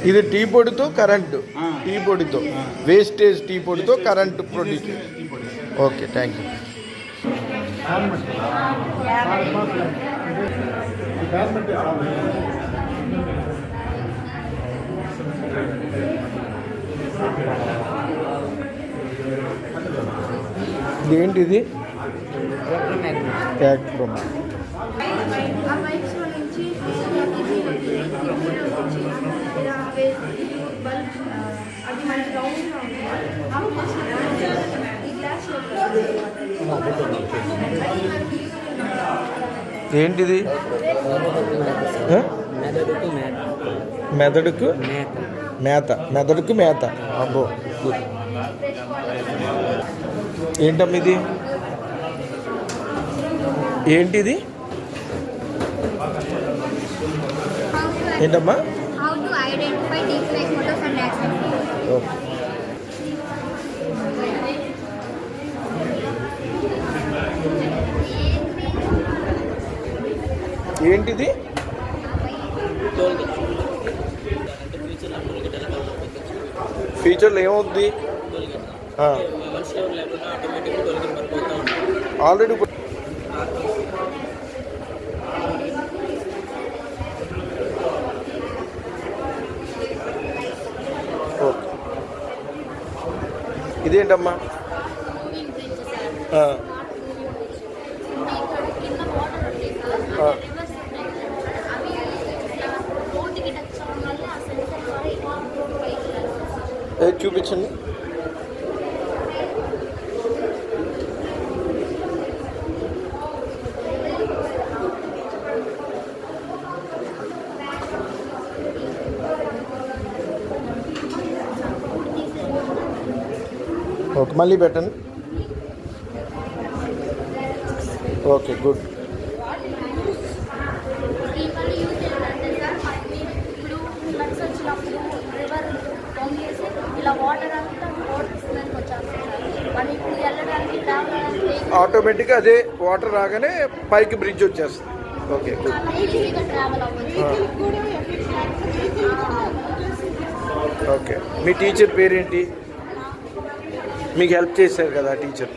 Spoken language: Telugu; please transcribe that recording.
ఇది టీ పొడితో కరెంటు, టీ పొడితో వేస్టేజ్ టీ పొడితో current produce. Okay, thank you. ఏంటిది? ఏంటిది? మెదడుకు మేత, మెదడుకు మేత. అబ్బో, గుడ్. ఏంటమ్మా ఇది? ఏంటిది? ఏంటమ్మా? ఏంటిది? ఫ్యూచర్లో ఏమవుద్ది? Already okay. ఇదేంటమ్మా? చూపించండి. ఓకే, మళ్ళీ పెట్టండి. Okay, good. ఆటోమేటిక్గా అదే వాటర్ రాగానే పైకి బ్రిడ్జ్ వచ్చేస్తుంది. Okay, good. ఓకే, మీ టీచర్ పేరేంటి? మీకు హెల్ప్ చేశారు కదా టీచర్?